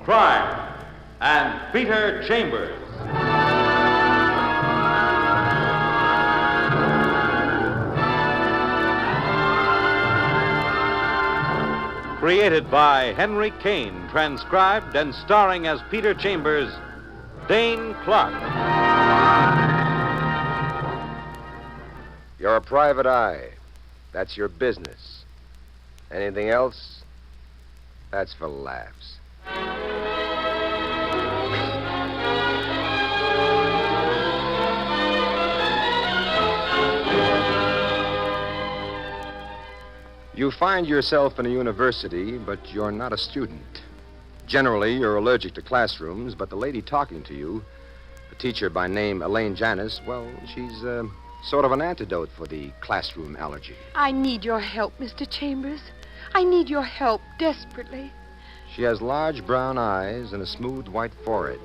crime, and Peter Chambers. Created by Henry Kane, transcribed and starring as Peter Chambers, Dane Clark. You're a private eye. That's your business. Anything else? That's for laughs. You find yourself in a university, but you're not a student. Generally, you're allergic to classrooms, but the lady talking to you, a teacher by name Elaine Janis, well, she's sort of an antidote for the classroom allergy. I need your help, Mr. Chambers. I need your help desperately. She has large brown eyes and a smooth white forehead.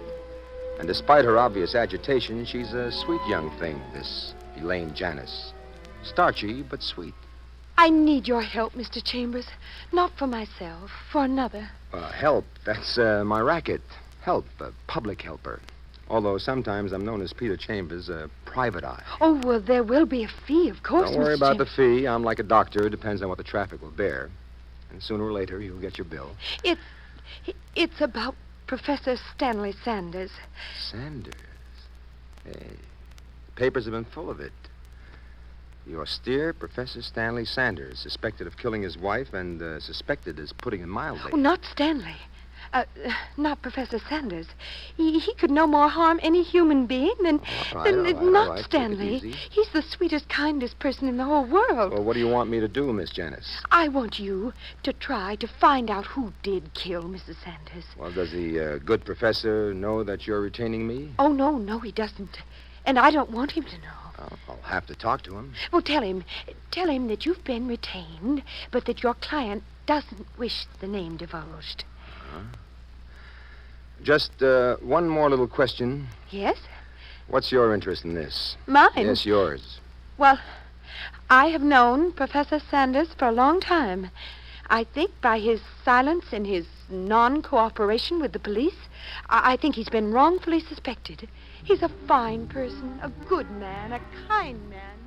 And despite her obvious agitation, she's a sweet young thing, this Elaine Janis. Starchy, but sweet. I need your help, Mr. Chambers. Not for myself, for another. Help, that's my racket. Help, a public helper. Although sometimes I'm known as Peter Chambers, a private eye. Oh, well, there will be a fee, of course, Don't worry Mr. about the Chambers. fee. I'm like a doctor. It depends on what the traffic will bear. And sooner or later, you'll get your bill. It's about Professor Stanley Sanders. Sanders? Hey, the papers have been full of it. The austere Professor Stanley Sanders, suspected of killing his wife and suspected as putting it mildly. Oh, not Stanley. Not Professor Sanders. He could no more harm any human being than All right, not all right. Stanley. Take it easy. He's the sweetest, kindest person in the whole world. Well, what do you want me to do, Miss Janis? I want you to try to find out who did kill Mrs. Sanders. Well, does the good professor know that you're retaining me? Oh, no, he doesn't. And I don't want him to know. I'll have to talk to him. Well, tell him that you've been retained, but that your client doesn't wish the name divulged. Just one more little question. Yes? What's your interest in this? Mine? Yes, yours. Well, I have known Professor Sanders for a long time. I think by his silence and his non-cooperation with the police, I think he's been wrongfully suspected. He's a fine person, a good man, a kind man.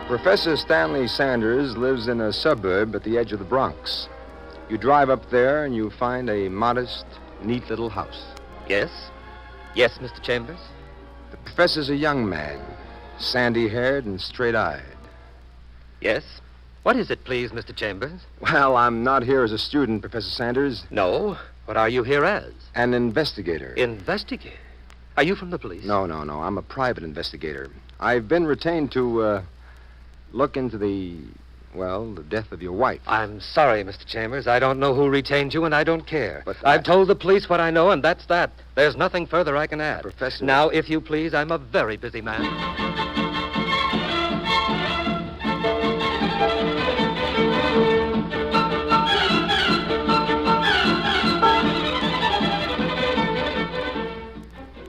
Professor Stanley Sanders lives in a suburb at the edge of the Bronx. You drive up there and you find a modest, neat little house. Yes? Yes, Mr. Chambers? The professor's a young man, sandy-haired and straight-eyed. Yes? What is it, please, Mr. Chambers? Well, I'm not here as a student, Professor Sanders. No. What are you here as? An investigator. Investigator? Are you from the police? No. I'm a private investigator. I've been retained to, look into the death of your wife. I'm sorry, Mr. Chambers. I don't know who retained you, and I don't care. But I've told the police what I know, and that's that. There's nothing further I can add. Professor... Now, if you please, I'm a very busy man.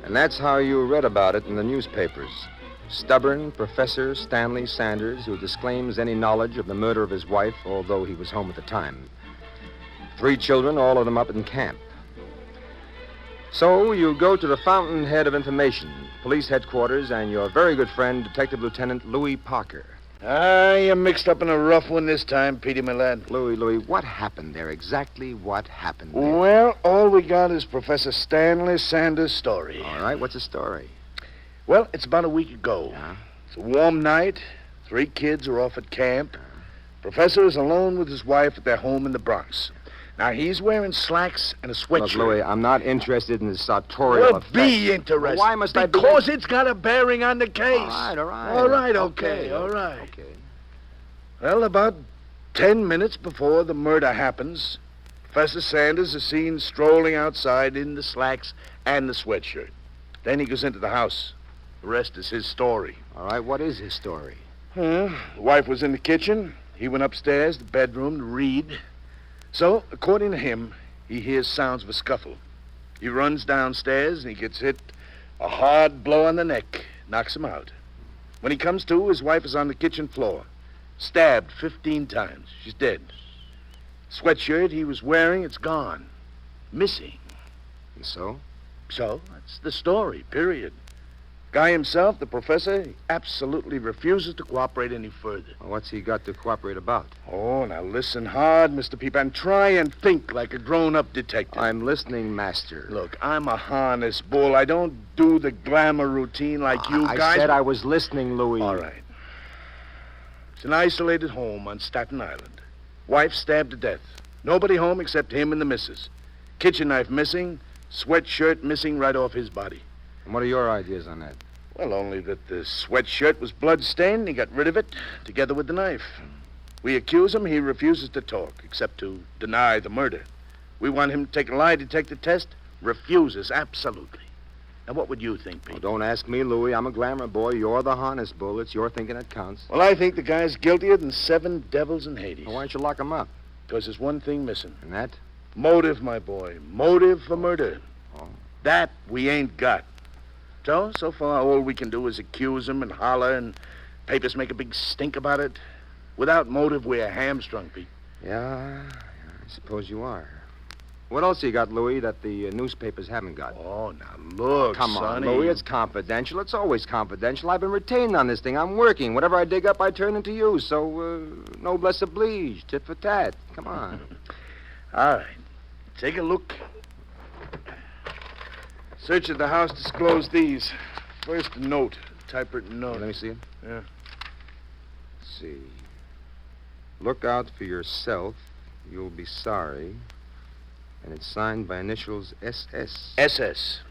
And that's how you read about it in the newspapers. Stubborn Professor Stanley Sanders, who disclaims any knowledge of the murder of his wife, although he was home at the time. 3 children, all of them up in camp. So you go to the fountainhead of information, police headquarters, and your very good friend, Detective Lieutenant Louis Parker. You're mixed up in a rough one this time, Petey, my lad. Louis, what happened there? Exactly what happened there? Well, all we got is Professor Stanley Sanders' story. All right, what's the story? Well, it's about a week ago. Yeah? It's a warm night. 3 kids are off at camp. Professor is alone with his wife at their home in the Bronx. Now, he's wearing slacks and a sweatshirt. Look, Louis, I'm not interested in the sartorial Well, effect. be interested. Well, why must I be... Because it's got a bearing on the case. All right. All right, okay, all right. Okay. Well, about 10 minutes before the murder happens, Professor Sanders is seen strolling outside in the slacks and the sweatshirt. Then he goes into the house. The rest is his story. All right, what is his story? The wife was in the kitchen. He went upstairs to the bedroom to read. So, according to him, he hears sounds of a scuffle. He runs downstairs and he gets hit a hard blow on the neck. Knocks him out. When he comes to, his wife is on the kitchen floor. Stabbed 15 times. She's dead. Sweatshirt he was wearing, it's gone. Missing. And so? So, that's the story, period. Guy himself, the professor, he absolutely refuses to cooperate any further. Well, what's he got to cooperate about? Oh, now listen hard, Mr. Peep, and try and think like a grown-up detective. I'm listening, Master. Look, I'm a harness bull. I don't do the glamour routine like you guys. I said I was listening, Louis. All right. It's an isolated home on Staten Island. Wife stabbed to death. Nobody home except him and the missus. Kitchen knife missing, sweatshirt missing right off his body. And what are your ideas on that? Well, only that the sweatshirt was blood-stained and he got rid of it together with the knife. We accuse him, he refuses to talk, except to deny the murder. We want him to take a lie detector test, refuses, absolutely. Now, what would you think, Pete? Well, don't ask me, Louis. I'm a glamour boy. You're the harness bull. It's your thinking that counts. Well, I think the guy's guiltier than 7 devils in Hades. Well, why don't you lock him up? Because there's one thing missing. And that? Motive, my boy. Motive for murder. Oh. That we ain't got. So far, all we can do is accuse him and holler, and papers make a big stink about it. Without motive, we're hamstrung, Pete. Yeah, I suppose you are. What else you got, Louis, that the newspapers haven't got? Oh, now look, Come on, sonny. Louis, it's confidential. It's always confidential. I've been retained on this thing. I'm working. Whatever I dig up, I turn into you. So, noblesse oblige, tit for tat. Come on. All right. Take a look. Search of the house disclosed these. First, a note. Typewritten note. Let me see it. Yeah. Let's see. Look out for yourself. You'll be sorry. And it's signed by initials SS. SS.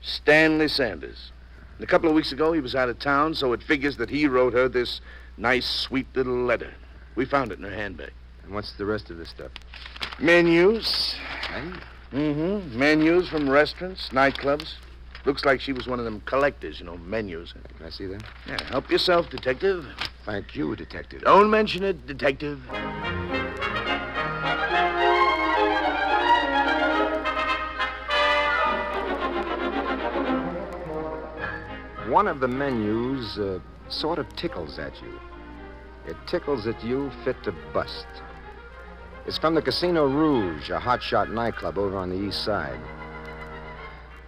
Stanley Sanders. And a couple of weeks ago, he was out of town, so it figures that he wrote her this nice, sweet little letter. We found it in her handbag. And what's the rest of this stuff? Menus. Hey? Mm-hmm. Menus from restaurants, nightclubs. Looks like she was one of them collectors, menus. Can I see that? Yeah, help yourself, detective. Thank you, Detective. Don't mention it, detective. One of the menus sort of tickles at you. It tickles at you fit to bust. It's from the Casino Rouge, a hotshot nightclub over on the east side.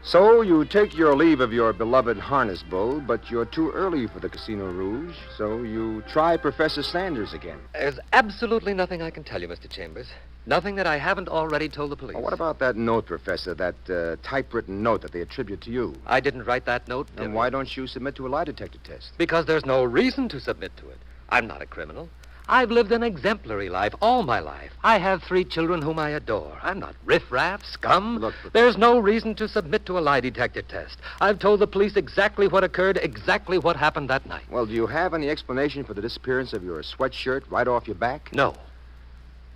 So you take your leave of your beloved harness bull, but you're too early for the Casino Rouge, so you try Professor Sanders again. There's absolutely nothing I can tell you, Mr. Chambers. Nothing that I haven't already told the police. Well, what about that note, Professor, that typewritten note that they attribute to you? I didn't write that note. Then why don't you submit to a lie detector test? Because there's no reason to submit to it. I'm not a criminal. I've lived an exemplary life all my life. I have 3 children whom I adore. I'm not riffraff, scum. Look, There's no reason to submit to a lie detector test. I've told the police exactly what occurred, exactly what happened that night. Well, do you have any explanation for the disappearance of your sweatshirt right off your back? No.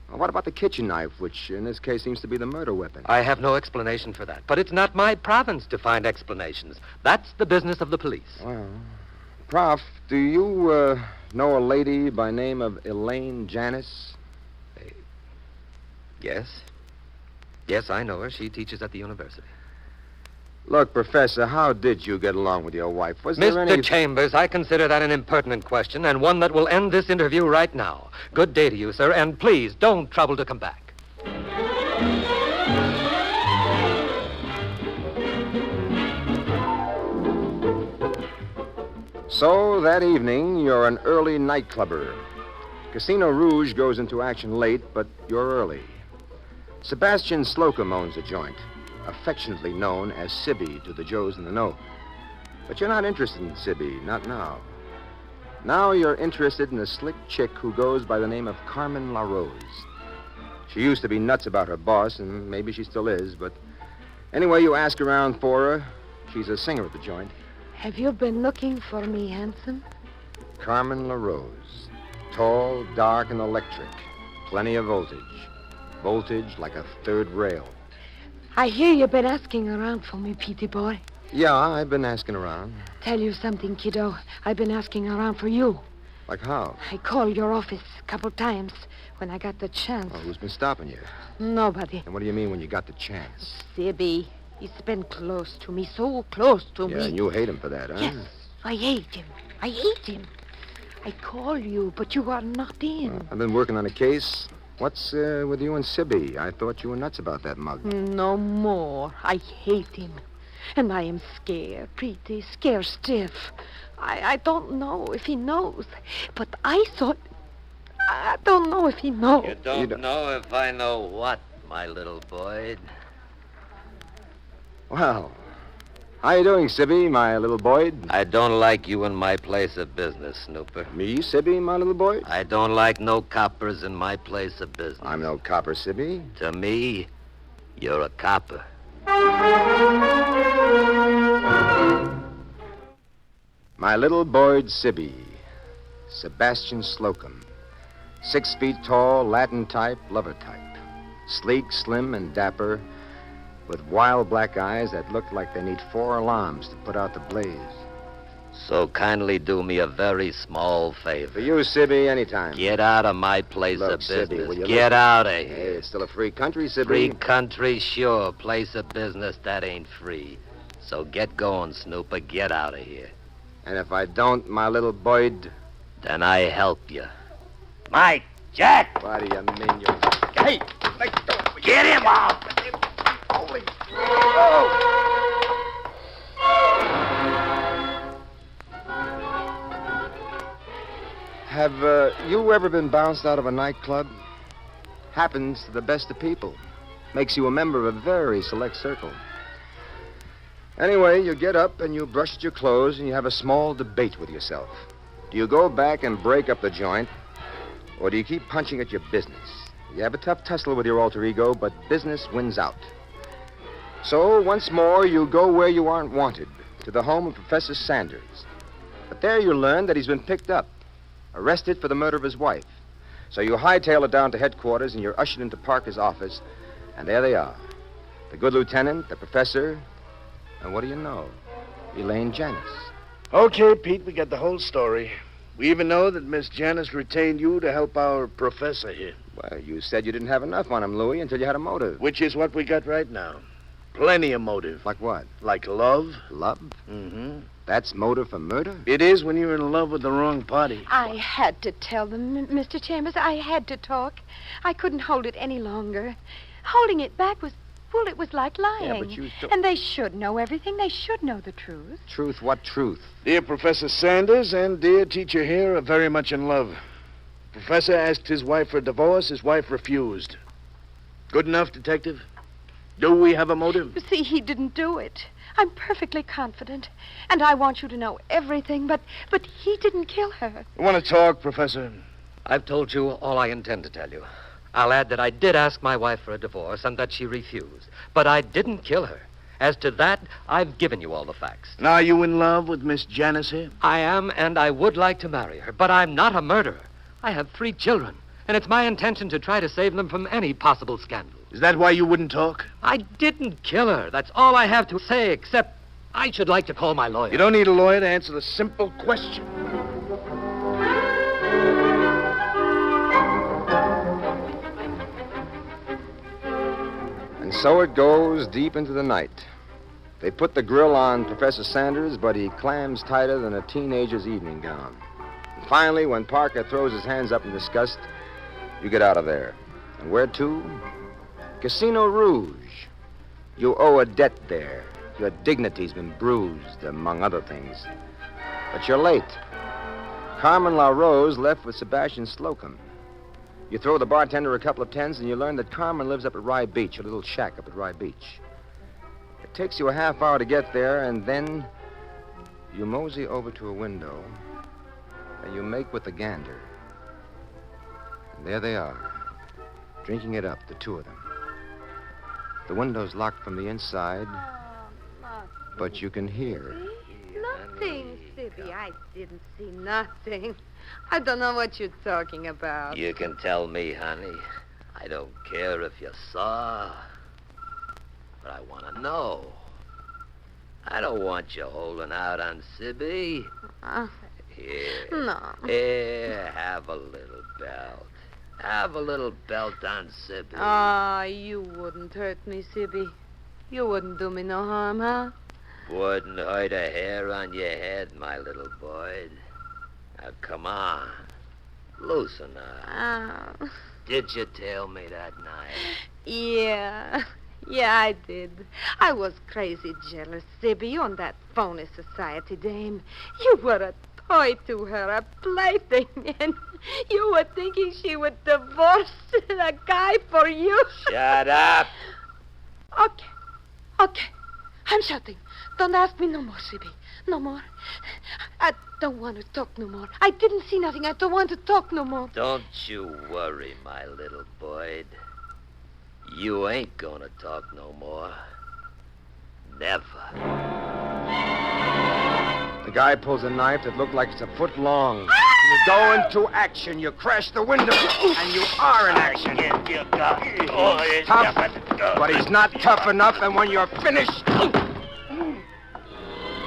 Well, what about the kitchen knife, which in this case seems to be the murder weapon? I have no explanation for that. But it's not my province to find explanations. That's the business of the police. Well, Prof, do you know a lady by name of Elaine Janis? Yes. Yes, I know her. She teaches at the university. Look, Professor, how did you get along with your wife? Was there Mr. any... Chambers, I consider that an impertinent question and one that will end this interview right now. Good day to you, sir, and please don't trouble to come back. So, that evening, you're an early nightclubber. Casino Rouge goes into action late, but you're early. Sebastian Slocum owns the joint, affectionately known as Sibby to the Joes in the know. But you're not interested in Sibby, not now. Now you're interested in a slick chick who goes by the name of Carmen LaRose. She used to be nuts about her boss, and maybe she still is, but anyway, you ask around for her. She's a singer at the joint. Have you been looking for me, handsome? Carmen LaRose. Tall, dark, and electric. Plenty of voltage. Voltage like a third rail. I hear you've been asking around for me, Petey boy. Yeah, I've been asking around. Tell you something, kiddo. I've been asking around for you. Like how? I called your office a couple times when I got the chance. Well, who's been stopping you? Nobody. And what do you mean when you got the chance? Sibby. He's been close to me, so close to me. Yeah, and you hate him for that, huh? Yes, I hate him. I hate him. I call you, but you are not in. I've been working on a case. What's with you and Sibby? I thought you were nuts about that mug. No more. I hate him. And I am scared, pretty, scared stiff. I don't know if he knows. But I don't know if he knows. You don't know if I know what, my little boy. Well, how you doing, Sibby, my little boy? I don't like you in my place of business, Snooper. Me, Sibby, my little boy? I don't like no coppers in my place of business. I'm no copper, Sibby. To me, you're a copper. My little boy, Sibby. Sebastian Slocum. 6 feet tall, Latin type, lover type. Sleek, slim, and dapper, with wild black eyes that look like they need 4 alarms to put out the blaze. So kindly do me a very small favor. For you, Sibby, anytime. Get out of my place Look, of business. Sibby, will you Get out of here. Hey, it's still a free country, Sibby. Free country, sure. Place of business, that ain't free. So get going, Snooper. Get out of here. And if I don't, my little Boyd... Then I help you. Mike! Jack! What do you mean you... Hey! Let go! Get him out! Holy... Oh! Have you ever been bounced out of a nightclub? Happens to the best of people. Makes you a member of a very select circle. Anyway, you get up and you brush at your clothes and you have a small debate with yourself. Do you go back and break up the joint, or do you keep punching at your business? You have a tough tussle with your alter ego, but business wins out. So, once more, you go where you aren't wanted, to the home of Professor Sanders. But there you learn that he's been picked up, arrested for the murder of his wife. So you hightail it down to headquarters, and you're ushered into Parker's office, and there they are. The good lieutenant, the professor, and what do you know? Elaine Janis. Okay, Pete, we got the whole story. We even know that Miss Janis retained you to help our professor here. Well, you said you didn't have enough on him, Louis, until you had a motive. Which is what we got right now. Plenty of motive. Like what? Like love. Love? Mm-hmm. That's motive for murder? It is when you're in love with the wrong party. I had to tell them, Mr. Chambers. I had to talk. I couldn't hold it any longer. Holding it back was, well, it was like lying. Yeah, but you don't... And they should know everything. They should know the truth. Truth? What truth? Dear Professor Sanders and dear teacher here are very much in love. Professor asked his wife for a divorce. His wife refused. Good enough, Detective? Do we have a motive? You see, he didn't do it. I'm perfectly confident. And I want you to know everything, but he didn't kill her. You want to talk, Professor? I've told you all I intend to tell you. I'll add that I did ask my wife for a divorce and that she refused. But I didn't kill her. As to that, I've given you all the facts. Now, are you in love with Miss Janis here? I am, and I would like to marry her, but I'm not a murderer. I have 3 children, and it's my intention to try to save them from any possible scandal. Is that why you wouldn't talk? I didn't kill her. That's all I have to say, except I should like to call my lawyer. You don't need a lawyer to answer the simple question. And so it goes deep into the night. They put the grill on Professor Sanders, but he clams tighter than a teenager's evening gown. And finally, when Parker throws his hands up in disgust, you get out of there. And where to? Casino Rouge. You owe a debt there. Your dignity's been bruised, among other things. But you're late. Carmen LaRose left with Sebastian Slocum. You throw the bartender a couple of tens, and you learn that Carmen lives up at Rye Beach, a little shack up at Rye Beach. It takes you a half hour to get there, and then you mosey over to a window, and you make with the gander. And there they are, drinking it up, the 2 of them. The window's locked from the inside, but you can hear. Nothing, Sibby. I didn't see nothing. I don't know what you're talking about. You can tell me, honey. I don't care if you saw. But I want to know. I don't want you holding out on Sibby. Here. No. Here, have a little belt. Have a little belt on Sibby. You wouldn't hurt me, Sibby. You wouldn't do me no harm, huh? Wouldn't hurt a hair on your head, my little boy. Now, come on. Loosen up. Did you tell me that night? Yeah. Yeah, I did. I was crazy jealous, Sibby, on that phony society dame. You were a toy to her, a plaything, and you were thinking she would divorce a guy for you. Shut up. Okay. I'm shutting. Don't ask me no more, Sibby. No more. I don't want to talk no more. I didn't see nothing. I don't want to talk no more. Don't you worry, my little Boyd. You ain't gonna talk no more. Never. The guy pulls a knife that looked like it's a foot long. You go into action. You crash the window. And you are in action. He's tough, but he's not tough enough. And when you're finished...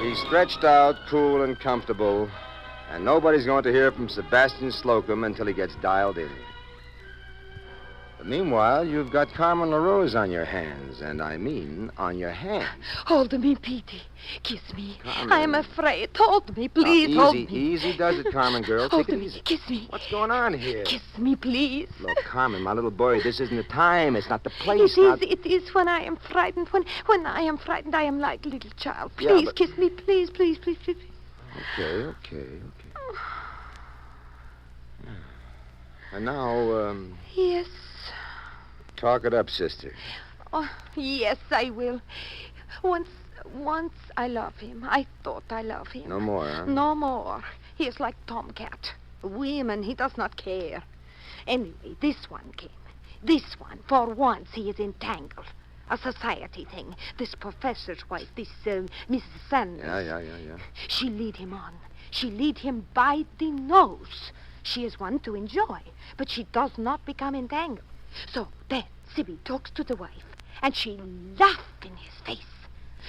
He's stretched out, cool and comfortable. And nobody's going to hear from Sebastian Slocum until he gets dialed in. But meanwhile, you've got Carmen LaRose on your hands. And I mean on your hands. Hold me, Petey. Kiss me. Carmen. I am afraid. Hold me, please. Hold me. Easy does it, Carmen, girl. Hold Take it me. easy. Kiss me. What's going on here? Kiss me, please. Look, Carmen, my little boy, this isn't the time. It's not the place. It is when I am frightened. When I am frightened, I am like a little child. Please, but- kiss me, please. Okay. And now, Yes. talk it up, sister. Oh, yes, I will. Once I love him. I thought I love him. No more, huh? No more. He is like Tomcat. Women, he does not care. Anyway, this one came. This one, for once, he is entangled. A society thing. This professor's wife, this Mrs. Sanders. Yeah. She lead him on. She lead him by the nose. She is one to enjoy, but she does not become entangled. So then Sibby talks to the wife, and she laughs in his face.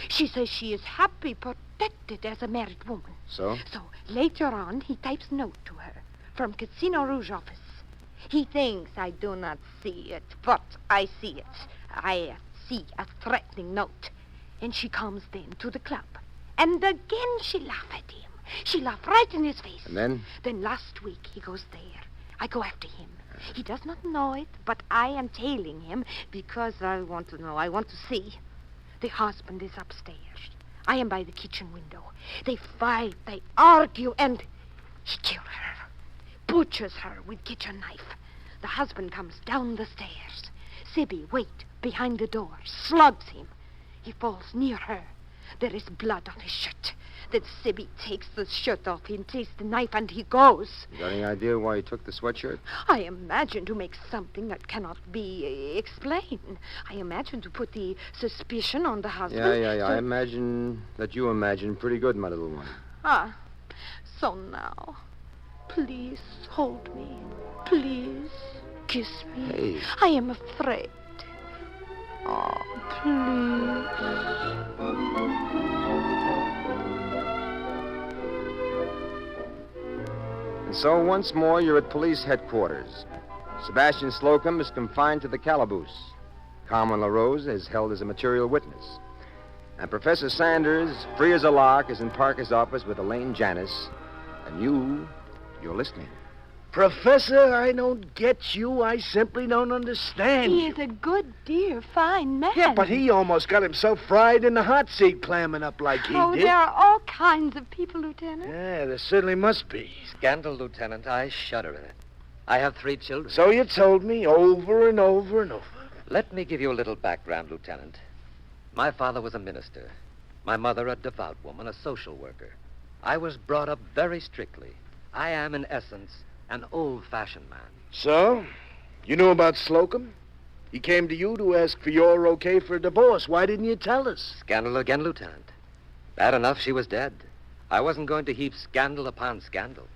She says she is happy, protected as a married woman. So? So later on, he types note to her from Casino Rouge office. He thinks I do not see it, but I see it. I see a threatening note. And she comes then to the club. And again she laughed at him. She laughed right in his face. And then? Then last week he goes there. I go after him. He does not know it, but I am tailing him because I want to know. I want to see. The husband is upstairs. I am by the kitchen window. They fight, they argue, and he kills her. Butchers her with kitchen knife. The husband comes down the stairs. Sibby wait behind the door, slugs him. He falls near her. There is blood on his shirt. Then Sibby takes the shirt off him, takes the knife, and he goes. You got any idea why he took the sweatshirt? I imagine to make something that cannot be explained. I imagine to put the suspicion on the husband. Yeah. So- I imagine that you imagine pretty good, my little one. So now, please hold me. Please kiss me. Hey. I am afraid. Oh, please. And so once more, you're at police headquarters. Sebastian Slocum is confined to the calaboose. Carmen LaRose is held as a material witness. And Professor Sanders, free as a lark, is in Parker's office with Elaine Janis. And you're listening. Professor, I don't get you. I simply don't understand He you. is a good, dear, fine man. Yeah, but he almost got himself fried in the hot seat clamming up like he Oh, did. there are all kinds of people, Lieutenant. Yeah, there certainly must be. Scandal, Lieutenant. I shudder at it. I have 3 children. So you told me over and over and over. Let me give you a little background, Lieutenant. My father was a minister. My mother a devout woman, a social worker. I was brought up very strictly. I am, in essence, an old-fashioned man. So, you knew about Slocum? He came to you to ask for your okay for a divorce. Why didn't you tell us? Scandal again, Lieutenant. Bad enough she was dead. I wasn't going to heap scandal upon scandal.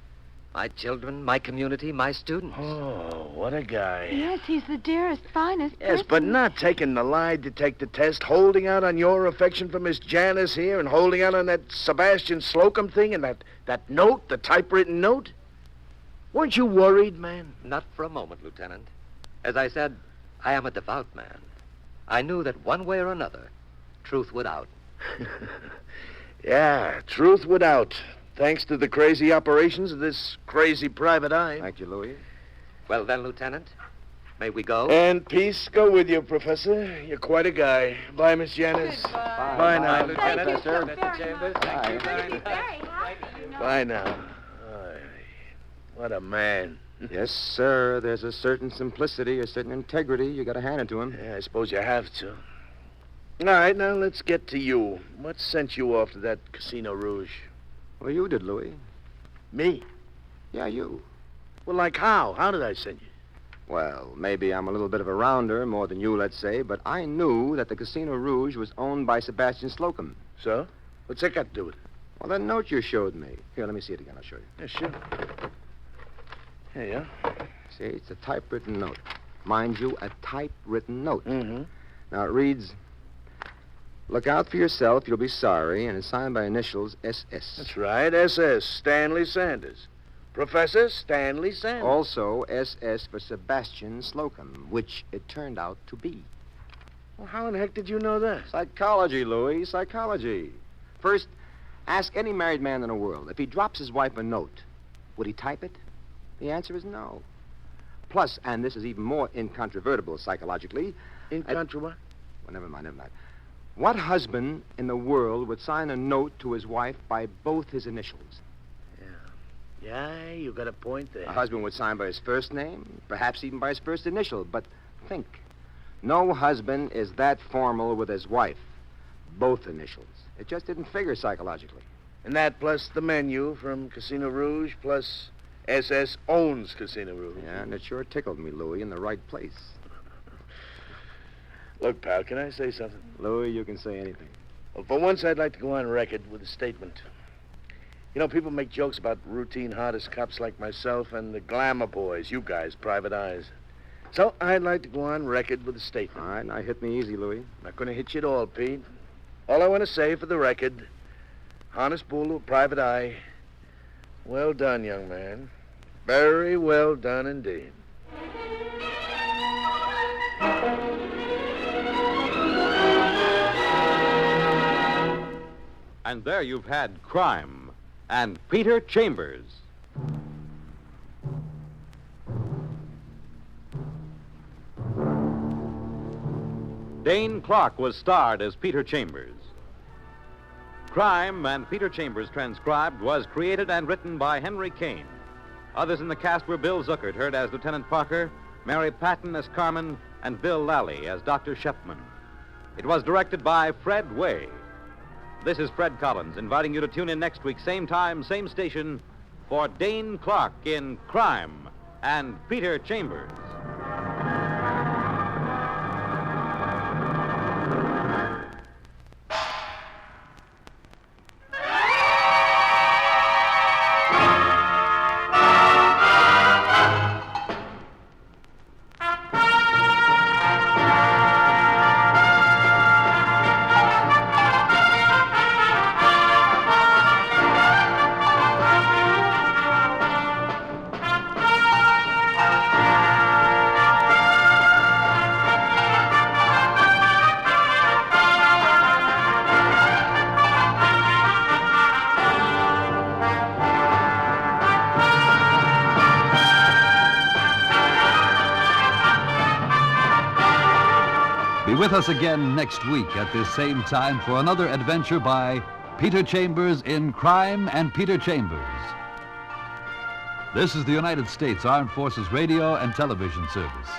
My children, my community, my students. Oh, what a guy. Yes, he's the dearest, finest Yes, person. but not taking the lie detector test, holding out on your affection for Miss Janis here, and holding out on that Sebastian Slocum thing and that note, the typewritten note. Weren't you worried, man? Not for a moment, Lieutenant. As I said, I am a devout man. I knew that one way or another, truth would out. Yeah, truth would out. Thanks to the crazy operations of this crazy private eye. Thank you, Louis. Well then, Lieutenant, may we go? And peace go with you, Professor. You're quite a guy. Bye, Miss Janis. Bye now. Bye, Lieutenant. Professor. Mr. Chambers. Bye. Bye now. Ay, what a man. Yes, sir. There's a certain simplicity, a certain integrity. You got to hand it to him. Yeah, I suppose you have to. All right, now let's get to you. What sent you off to that Casino Rouge? Well, you did, Louis. Me? Yeah, you. Well, like how? How did I send you? Well, maybe I'm a little bit of a rounder, more than you, let's say, but I knew that the Casino Rouge was owned by Sebastian Slocum. So? What's that got to do with it? Well, that note you showed me. Here, let me see it again. I'll show you. Yeah, sure. Here you are. See, it's a typewritten note. Mind you, a typewritten note. Mm-hmm. Now, it reads, "Look out for yourself, you'll be sorry," and it's signed by initials SS. That's right, SS, Stanley Sanders. Professor Stanley Sanders. Also, SS for Sebastian Slocum, which it turned out to be. Well, how in the heck did you know that? Psychology, Louis, psychology. First, ask any married man in the world, if he drops his wife a note, would he type it? The answer is no. Plus, and this is even more incontrovertible psychologically... Well, never mind. What husband in the world would sign a note to his wife by both his initials? Yeah, you got a point there. A husband would sign by his first name, perhaps even by his first initial. But think, no husband is that formal with his wife. Both initials. It just didn't figure psychologically. And that plus the menu from Casino Rouge plus SS owns Casino Rouge. Yeah, and it sure tickled me, Louis, in the right place. Look, pal, can I say something? Louis, you can say anything. Well, for once, I'd like to go on record with a statement. You know, people make jokes about routine hardest cops like myself and the glamour boys, you guys, private eyes. So I'd like to go on record with a statement. All right, now hit me easy, Louis. Not going to hit you at all, Pete. All I want to say for the record, honest bull, private eye, well done, young man. Very well done indeed. And there you've had Crime and Peter Chambers. Dane Clark was starred as Peter Chambers. Crime and Peter Chambers Transcribed was created and written by Henry Kane. Others in the cast were Bill Zuckert, heard as Lieutenant Parker, Mary Patton as Carmen, and Bill Lally as Dr. Shepman. It was directed by Fred Way. This is Fred Collins, inviting you to tune in next week, same time, same station, for Dane Clark in Crime and Peter Chambers. Be with us again next week at this same time for another adventure by Peter Chambers in Crime and Peter Chambers. This is the United States Armed Forces Radio and Television Service.